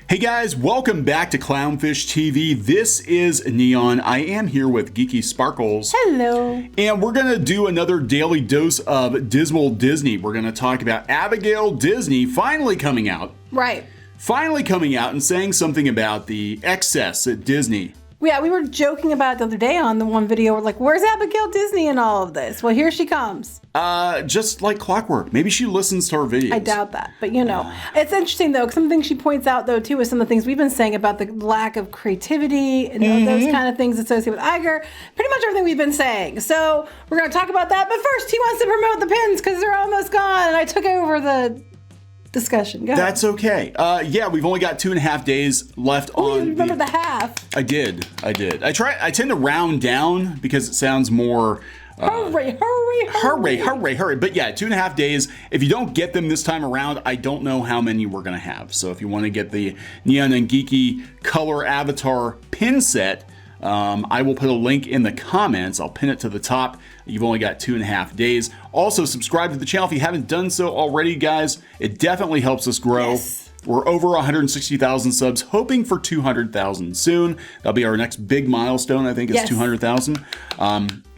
Hey guys, welcome back to Clownfish TV. This is Kneon. I am here with Geeky Sparkles. Hello. And we're going to do another daily dose of Dismal Disney. We're going to talk about Abigail Disney finally coming out. Right. Finally coming out and saying something about the excess at Disney. Yeah, we were joking about it the other day on the one video. We're like, where's Abigail Disney in all of this? Well, here she comes. Just like clockwork. Maybe she listens to our videos. I doubt that. But, you know, it's interesting, though. Some of the things she points out, though, too, is some of the things we've been saying about the lack of creativity and those kind of things associated with Iger. Pretty much everything we've been saying. So we're going to talk about that. But first, he wants to promote the pins because they're almost gone. And I took over the discussion. Go ahead. That's okay. Yeah, we've only got 2.5 days left on. You remember the half. I did. I tend to round down because it sounds more. Hurry. But yeah, 2.5 days. If you don't get them this time around, I don't know how many we're going to have. So if you want to get the Kneon and Geeky color avatar pin set, I will put a link in the comments. I'll pin it to the top. You've only got 2.5 days. Also, subscribe to the channel if you haven't done so already, guys. It definitely helps us grow. Yes. We're over 160,000 subs, hoping for 200,000 soon. That'll be our next big milestone, I think, is 200,000.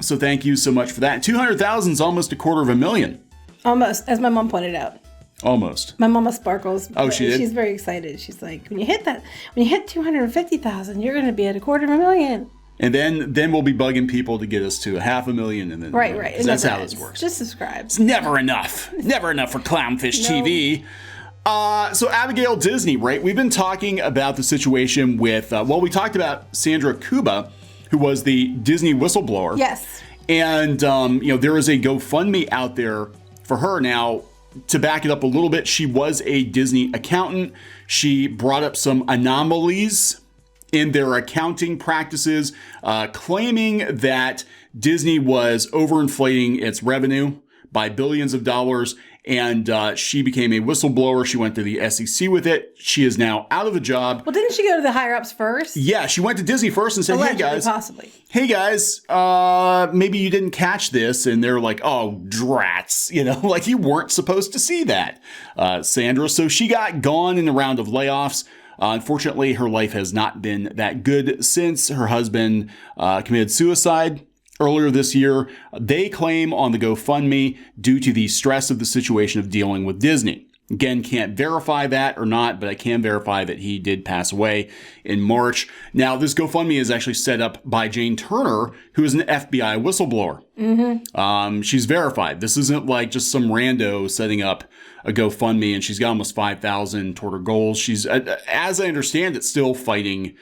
So thank you so much for that. 200,000 is almost 250,000. Almost, as my mom pointed out. Almost. My mama sparkles. Oh, she did? She's very excited. She's like, when you hit 250,000, you're going to be at 250,000. And then we'll be bugging people to get us to 500,000, and then right. That's how this works. Just subscribe. It's never enough. Never enough for Clownfish TV. So Abigail Disney, right? We've been talking about the situation with, we talked about Sandra Kuba, who was the Disney whistleblower. Yes. And, there is a GoFundMe out there for her. Now, to back it up a little bit, she was a Disney accountant. She brought up some anomalies in their accounting practices, claiming that Disney was overinflating its revenue by billions of dollars. And she became a whistleblower. She went to the SEC with it. She is now out of a job. Well, didn't she go to the higher ups first? Yeah, she went to Disney first and said, Allegedly, possibly. Hey guys, maybe you didn't catch this. And they're like, oh, drats, like you weren't supposed to see that, Sandra. So she got gone in a round of layoffs. Unfortunately, her life has not been that good since her husband committed suicide earlier this year. They claim on the GoFundMe due to the stress of the situation of dealing with Disney. Again, can't verify that or not, but I can verify that he did pass away in March. Now, this GoFundMe is actually set up by Jane Turner, who is an FBI whistleblower. She's verified. This isn't like just some rando setting up a GoFundMe, and she's got almost 5,000 toward her goals. She's, as I understand it, still fighting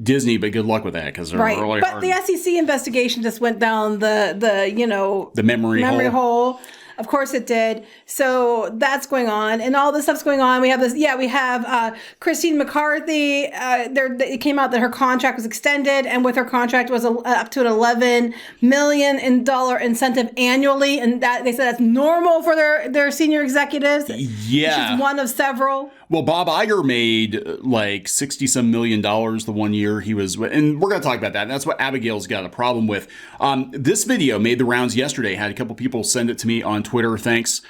Disney, but good luck with that because they're really but hard. The SEC investigation just went down the memory hole. Of course it did. So that's going on, and all this stuff's going on. We have this. Yeah, we have Christine McCarthy. It came out that her contract was extended, and with her contract was up to an $11 million incentive annually, and that they said that's normal for their senior executives. Yeah, she's one of several. Well, Bob Iger made like $60-some million the one year he was, and we're going to talk about that. And that's what Abigail's got a problem with. This video made the rounds yesterday. Had a couple people send it to me on Twitter. Thanks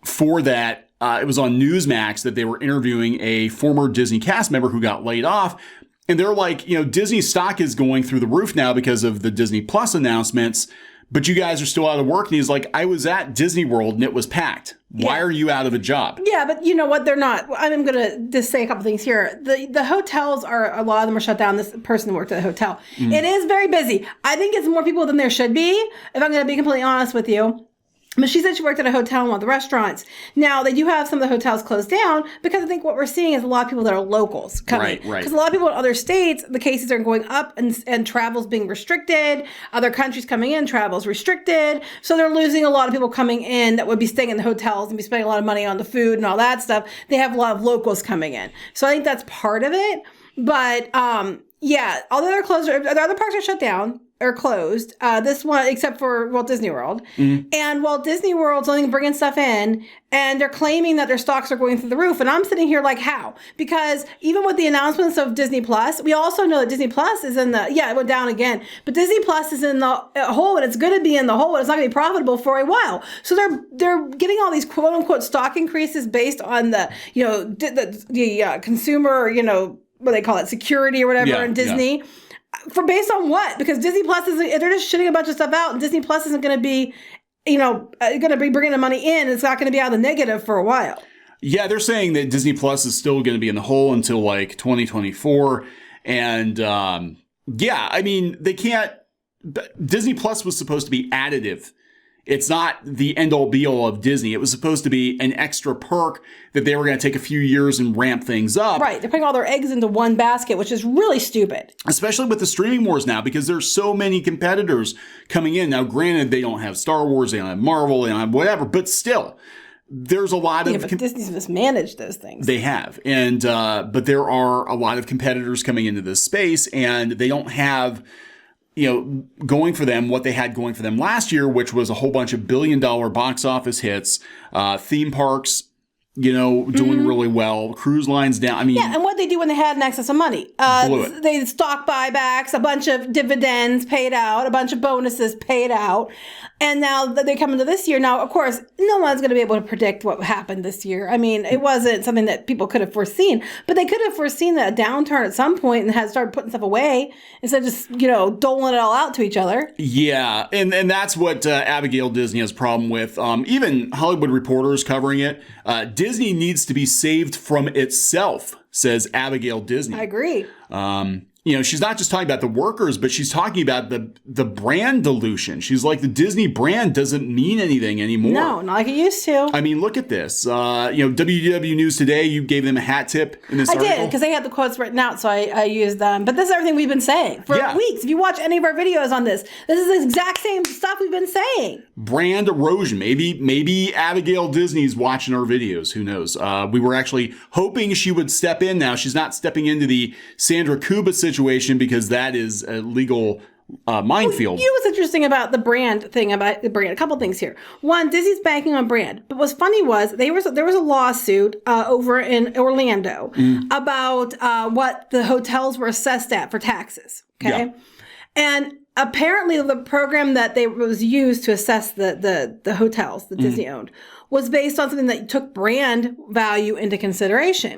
for that. It was on Newsmax that they were interviewing a former Disney cast member who got laid off. And they're like, Disney stock is going through the roof now because of the Disney Plus announcements. But you guys are still out of work. And he's like, I was at Disney World and it was packed. Why are you out of a job? Yeah, but you know what? They're not. I'm going to just say a couple things here. The hotels a lot of them are shut down. This person worked at a hotel. It is very busy. I think it's more people than there should be, if I'm going to be completely honest with you. But she said she worked at a hotel and one of the restaurants. Now, they do have some of the hotels closed down because I think what we're seeing is a lot of people that are locals coming. Right. Because a lot of people in other states, the cases are going up and travel's being restricted. Other countries coming in, travel's restricted. So they're losing a lot of people coming in that would be staying in the hotels and be spending a lot of money on the food and all that stuff. They have a lot of locals coming in. So I think that's part of it. But, yeah, all the other parks are shut down. are closed. This one, except for Walt Disney World. And Walt Disney World's only bringing stuff in, and they're claiming that their stocks are going through the roof. And I'm sitting here like, how? Because even with the announcements of Disney Plus, we also know that Disney Plus is in the, it went down again, but Disney Plus is in the hole, and it's going to be in the hole, and it's not going to be profitable for a while. So they're getting all these quote unquote stock increases based on the, the consumer, what they call it, security or whatever in Disney. Yeah. For based on what? Because Disney Plus they're just shitting a bunch of stuff out, and Disney Plus isn't going to be, going to be bringing the money in. It's not going to be out of the negative for a while. Yeah, they're saying that Disney Plus is still going to be in the hole until like 2024. And I mean, they can't. Disney Plus was supposed to be additive. It's not the end-all be-all of Disney. It was supposed to be an extra perk that they were going to take a few years and ramp things up. Right. They're putting all their eggs into one basket, which is really stupid. Especially with the streaming wars now, because there's so many competitors coming in. Now, granted, they don't have Star Wars, they don't have Marvel, they don't have whatever, but still, there's a lot of... but Disney's mismanaged those things. They have. And but there are a lot of competitors coming into this space, and they don't have... going for them what they had going for them last year, which was a whole bunch of billion-dollar box office hits, theme parks, doing really well, cruise lines down. I mean, and what they do when they had an excess of money, they stock buybacks, a bunch of dividends paid out, a bunch of bonuses paid out. And now that they come into this year, now, of course, no one's going to be able to predict what happened this year. I mean, it wasn't something that people could have foreseen, but they could have foreseen that a downturn at some point and had started putting stuff away instead of just, doling it all out to each other. Yeah. And that's what Abigail Disney has a problem with. Even Hollywood Reporter is covering it. Disney needs to be saved from itself, says Abigail Disney. I agree. She's not just talking about the workers, but she's talking about the brand dilution. She's like, the Disney brand doesn't mean anything anymore. No, not like it used to. I mean, look at this. WDW News Today, you gave them a hat tip in this article. I did, because they had the quotes written out, so I used them. But this is everything we've been saying for weeks. If you watch any of our videos on this is the exact same stuff we've been saying. Brand erosion. Maybe Abigail Disney's watching our videos. Who knows? We were actually hoping she would step in now. She's not stepping into the Sandra Kuba situation because that is a legal minefield. You know what's interesting about the brand thing, about the brand? A couple things here. One, Disney's banking on brand. But what's funny was there was a lawsuit over in Orlando about what the hotels were assessed at for taxes. Okay. Yeah. And apparently the program that was used to assess the hotels that Disney owned was based on something that took brand value into consideration.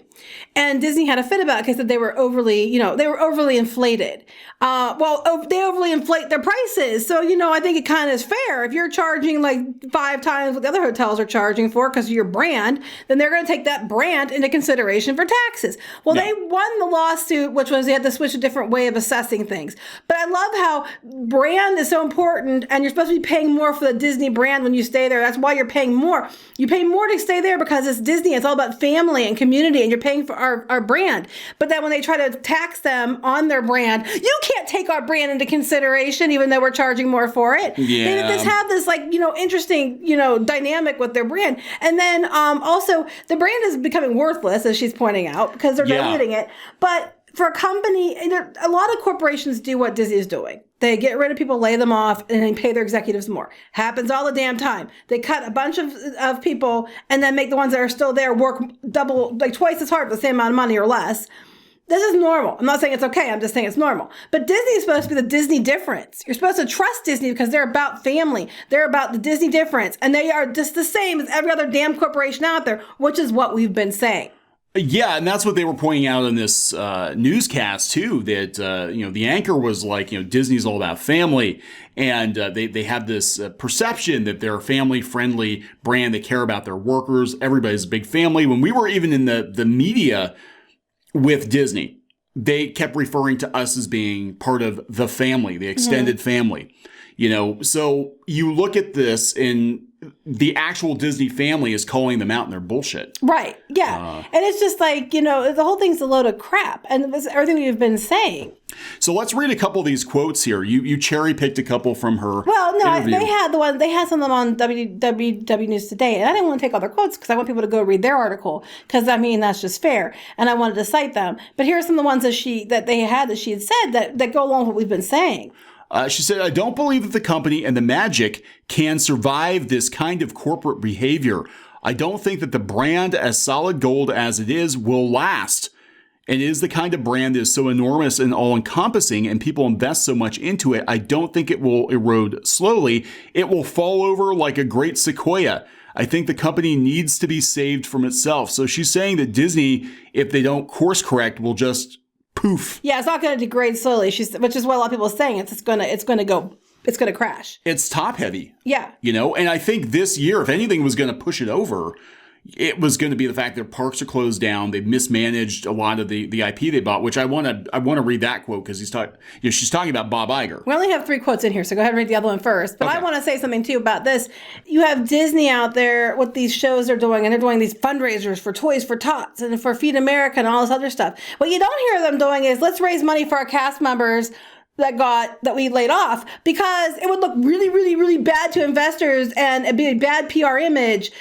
And Disney had a fit about it because they were overly inflated. They overly inflate their prices. So, I think it kind of is fair. If you're charging like 5 times what the other hotels are charging for because of your brand, then they're going to take that brand into consideration for taxes. Well, they won the lawsuit, which was they had to switch a different way of assessing things. But I love how brand is so important, and you're supposed to be paying more for the Disney brand when you stay there. That's why you're paying more. You pay more to stay there because it's Disney. It's all about family and community, and you're paying for our brand. But then when they try to tax them on their brand, you can't take our brand into consideration, even though we're charging more for it. Yeah. They just have this interesting, dynamic with their brand. And then also the brand is becoming worthless, as she's pointing out, because they're diluting it. But for a company, a lot of corporations do what Disney is doing. They get rid of people, lay them off, and then pay their executives more. Happens all the damn time. They cut a bunch of people and then make the ones that are still there work twice as hard for the same amount of money or less. This is normal. I'm not saying it's okay. I'm just saying it's normal. But Disney is supposed to be the Disney difference. You're supposed to trust Disney because they're about family. They're about the Disney difference. And they are just the same as every other damn corporation out there, which is what we've been saying. Yeah, and that's what they were pointing out in this newscast too. That the anchor was like, Disney's all about family, and they have this perception that they're a family-friendly brand. They care about their workers. Everybody's a big family. When we were even in the media with Disney, they kept referring to us as being part of the family, the extended family. So you look at this and the actual Disney family is calling them out in their bullshit. Right. Yeah. And it's just like, the whole thing's a load of crap. And it's everything we've been saying. So let's read a couple of these quotes here. You cherry picked a couple from her. Well, no, interview. they had some of them on WDW News Today. And I didn't want to take all their quotes because I want people to go read their article. Because, that's just fair. And I wanted to cite them. But here are some of the ones that she had said that go along with what we've been saying. She said, I don't believe that the company and the magic can survive this kind of corporate behavior. I don't think that the brand, as solid gold as it is, will last. It is the kind of brand that is so enormous and all-encompassing, and people invest so much into it. I don't think it will erode slowly. It will fall over like a great sequoia. I think the company needs to be saved from itself. So she's saying that Disney, if they don't course correct, will just poof. Yeah, it's not going to degrade slowly. Which is what a lot of people are saying. It's going to crash. It's top heavy. Yeah. And I think this year, if anything was going to push it over, it was going to be the fact that parks are closed down. They've mismanaged a lot of the IP they bought, which I want to read that quote because she's talking about Bob Iger. We only have 3 quotes in here, so go ahead and read the other one first. But okay. I want to say something too about this. You have Disney out there, what these shows are doing, and they're doing these fundraisers for Toys for Tots and for Feed America and all this other stuff. What you don't hear them doing is let's raise money for our cast members that we laid off, because it would look really, really, really bad to investors and it'd be a bad PR image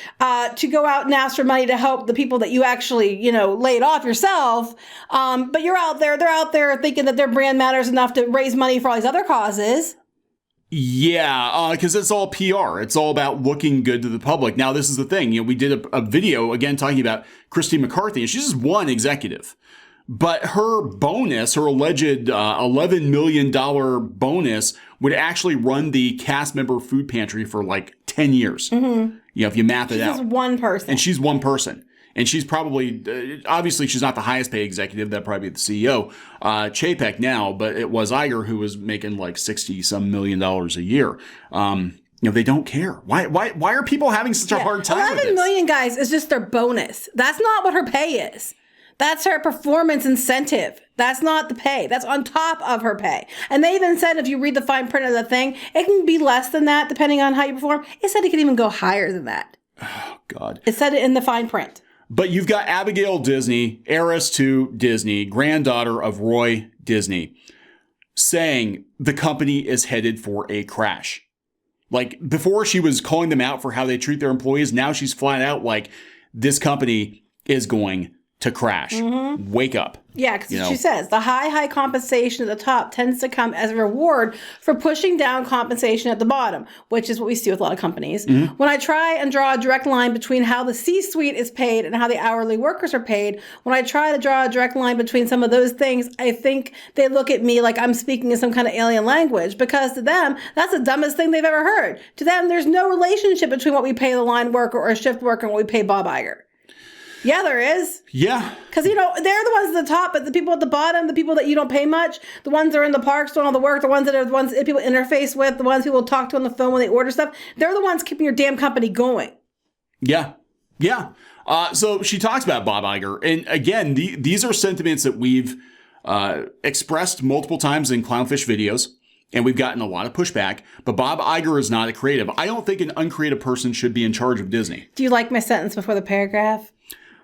to go out and ask for money to help the people that you actually, laid off yourself. But they're out there thinking that their brand matters enough to raise money for all these other causes. Yeah, because it's all PR. It's all about looking good to the public. Now, this is the thing. We did a video, again, talking about Christine McCarthy, and she's just one executive. But her bonus, her alleged $11 million bonus, would actually run the cast member food pantry for like 10 years. Mm-hmm. If you math it out. She's one person. And she's one person. And she's probably, obviously, she's not the highest paid executive. That'd probably be the CEO, Chapek now, but it was Iger who was making like $60-some million a year. They don't care. Why are people having such a hard time with this? $11 million, guys, is just their bonus. That's not what her pay is. That's her performance incentive. That's not the pay. That's on top of her pay. And they even said, if you read the fine print of the thing, it can be less than that depending on how you perform. It said it could even go higher than that. Oh, God. It said it in the fine print. But you've got Abigail Disney, heiress to Disney, granddaughter of Roy Disney, saying the company is headed for a crash. Like, before she was calling them out for how they treat their employees, now she's flat out like, this company is going to crash. Mm-hmm. Wake up. Yeah, because she says the high compensation at the top tends to come as a reward for pushing down compensation at the bottom, which is what we see with a lot of companies. Mm-hmm. When I try and draw a direct line between how the C-suite is paid and how the hourly workers are paid, when I try to draw a direct line between some of those things, I think they look at me like I'm speaking in some kind of alien language, because to them, that's the dumbest thing they've ever heard. To them, there's no relationship between what we pay the line worker or shift worker and what we pay Bob Iger. Yeah, there is. Yeah. Because, they're the ones at the top, but the people at the bottom, the people that you don't pay much, the ones that are in the parks doing all the work, the ones that people interface with, the ones people talk to on the phone when they order stuff, they're the ones keeping your damn company going. Yeah. Yeah. So she talks about Bob Iger. And again, these are sentiments that we've expressed multiple times in Clownfish videos. And we've gotten a lot of pushback. But Bob Iger is not a creative. I don't think an uncreative person should be in charge of Disney. Do you like my sentence before the paragraph?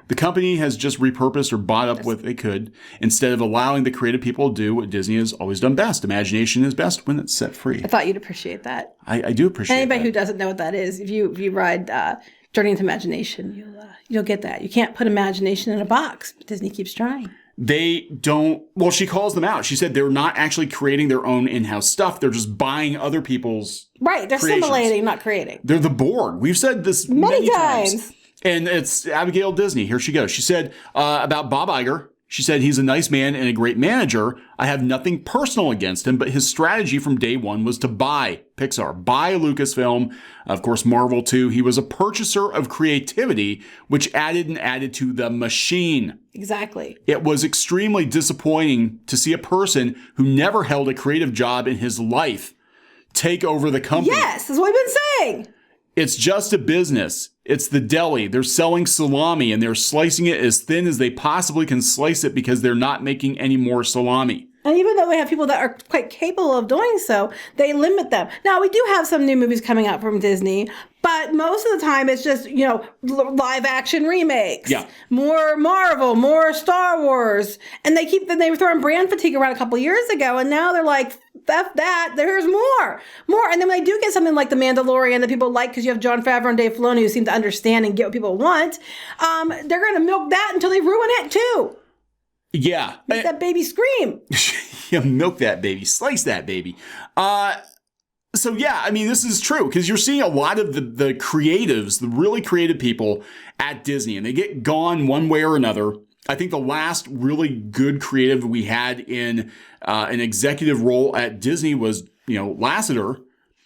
The company has just repurposed or bought up what they could instead of allowing the creative people to do what Disney has always done best. Imagination is best when it's set free. I thought you'd appreciate that. I do appreciate Anybody that. who doesn't know what that is, if you ride Journey into Imagination, you'll get that. You can't put imagination in a box, but Disney keeps trying. They don't, well, she calls them out. She said they're not actually creating their own in-house stuff. They're just buying other people's Right, they're creations. Simulating, not creating. They're the board. We've said this many times. And it's Abigail Disney. Here she goes. She said about Bob Iger, she said, he's a nice man and a great manager. I have nothing personal against him, but his strategy from day one was to buy Pixar, buy Lucasfilm, of course, Marvel too. He was a purchaser of creativity, which added to the machine. Exactly. It was extremely disappointing to see a person who never held a creative job in his life take over the company. Yes, that's what we've been saying. It's just a business. It's the deli. They're selling salami and they're slicing it as thin as they possibly can slice it because they're not making any more salami. And even though we have people that are quite capable of doing so, they limit them. Now, we do have some new movies coming out from Disney, but most of the time it's just, live action remakes. Yeah. More Marvel, more Star Wars. And they were throwing brand fatigue around a couple years ago, and now they're like, F that, there's more. And then when they do get something like The Mandalorian that people like because you have Jon Favreau and Dave Filoni who seem to understand and get what people want, they're going to milk that until they ruin it too. Yeah. Make that baby scream. milk that baby, slice that baby. So yeah, I mean, this is true because you're seeing a lot of the creatives, the really creative people at Disney, and they get gone one way or another. I think the last really good creative we had in an executive role at Disney was, Lasseter.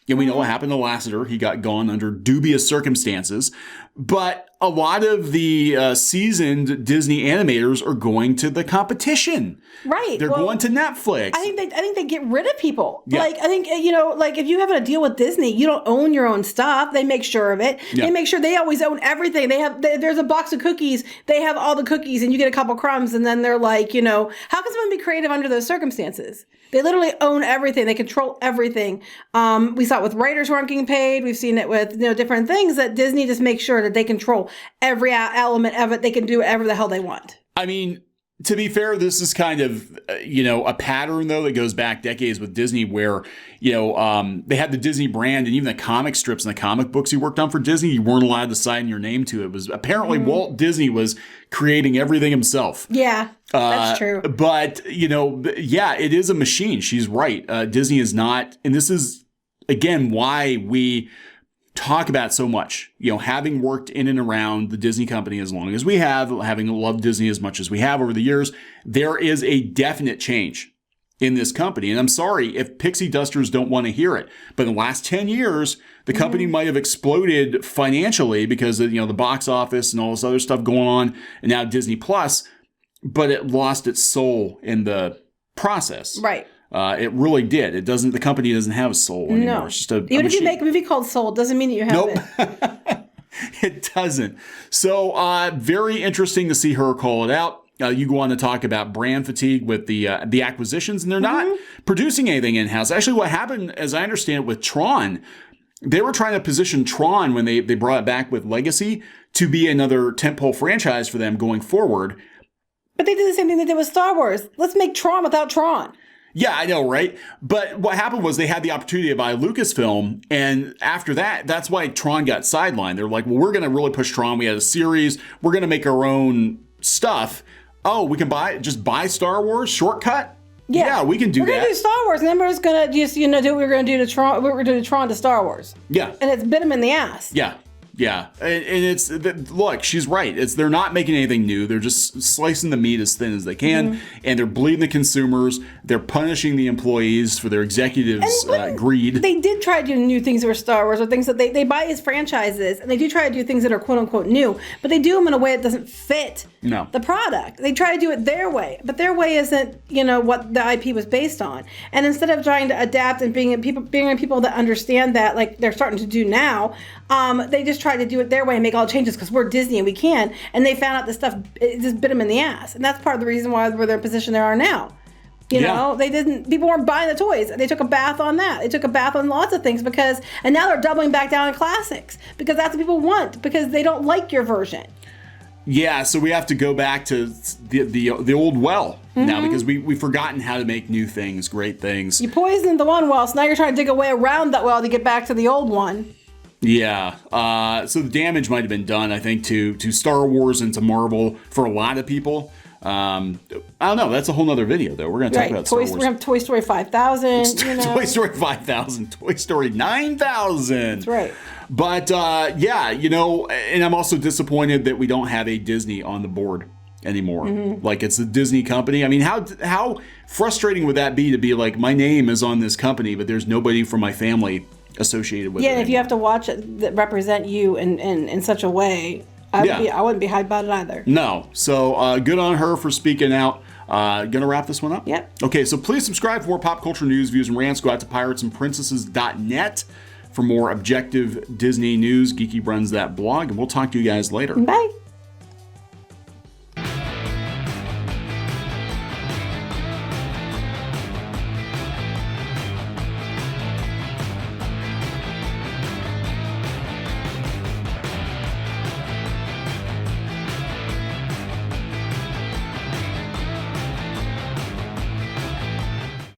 And we know what happened to Lasseter. He got gone under dubious circumstances. But a lot of the seasoned Disney animators are going to the competition. Right. They're going to Netflix. I think they get rid of people. Yeah. Like, I think, if you have a deal with Disney, you don't own your own stuff. They make sure of it. Yeah. They make sure they always own everything. There's a box of cookies. They have all the cookies and you get a couple crumbs. And then they're like, how can someone be creative under those circumstances? They literally own everything. They control everything. We saw it with writers who aren't getting paid. We've seen it with different things that Disney just makes sure that they control every element of it. They can do whatever the hell they want. I mean, to be fair, this is kind of, a pattern, though, that goes back decades with Disney where, they had the Disney brand and even the comic strips and the comic books you worked on for Disney, you weren't allowed to sign your name to. It was apparently Walt Disney was creating everything himself. Yeah, that's true. But, yeah, it is a machine. She's right. Disney is not. And this is, again, why we talk about so much, having worked in and around the Disney company as long as we have, having loved Disney as much as we have over the years, there is a definite change in this company. And I'm sorry if pixie dusters don't want to hear it, but in the last 10 years, the company might have exploded financially because of, the box office and all this other stuff going on, and now Disney Plus, but it lost its soul in the process. Right. It really did. The company doesn't have a soul anymore. No. It's just a Even if machine. you make a movie called Soul, doesn't mean that you have it. It doesn't. So very interesting to see her call it out. You go on to talk about brand fatigue with the acquisitions, and they're not producing anything in-house. Actually, what happened, as I understand it, with Tron, they were trying to position Tron when they brought it back with Legacy to be another tentpole franchise for them going forward. But they did the same thing they did with Star Wars. Let's make Tron without Tron. Yeah, I know, right? But what happened was they had the opportunity to buy Lucasfilm, and after that, that's why Tron got sidelined. They're like, well, we're going to really push Tron. We had a series. We're going to make our own stuff. Oh, we can just buy Star Wars? Shortcut? Yeah, we can do that. We're going to do Star Wars, and then we're just going to just, do what we're going to do to Tron. We're going to do Tron to Star Wars. Yeah. And it's bit them in the ass. Yeah. Yeah, and look, she's right. They're not making anything new. They're just slicing the meat as thin as they can, and they're bleeding the consumers. They're punishing the employees for their executives' greed. They did try to do new things for Star Wars, or things that they buy as franchises, and they do try to do things that are quote unquote new, but they do them in a way that doesn't fit the product. They try to do it their way, but their way isn't what the IP was based on. And instead of trying to adapt and being people that understand that, like they're starting to do now, they just try to do it their way and make all the changes because we're Disney and we can. And they found out this stuff, it just bit them in the ass. And that's part of the reason why they're in the position they are now. People weren't buying the toys. They took a bath on that. They took a bath on lots of things and now they're doubling back down on classics because that's what people want because they don't like your version. Yeah, so we have to go back to the old well now because we've forgotten how to make new things, great things. You poisoned the one well, so now you're trying to dig a way around that well to get back to the old one. Yeah, so the damage might have been done, I think, to Star Wars and to Marvel for a lot of people. I don't know. That's a whole nother video, though. We're going to talk about Star Wars. We're going to have Toy Story 5000. Toy Story 5000. Toy Story 9000. That's right. But, yeah, and I'm also disappointed that we don't have a Disney on the board anymore. Like, it's a Disney company. I mean, how frustrating would that be to be like, my name is on this company, but there's nobody from my family associated with it. Yeah, and if you have to watch it that represent you in such a way, I wouldn't be hyped about it either. No. So good on her for speaking out. Gonna wrap this one up? Yep. Okay, so please subscribe for more pop culture news, views, and rants. Go out to piratesandprincesses.net for more objective Disney news. Geeky runs that blog, and we'll talk to you guys later. Bye.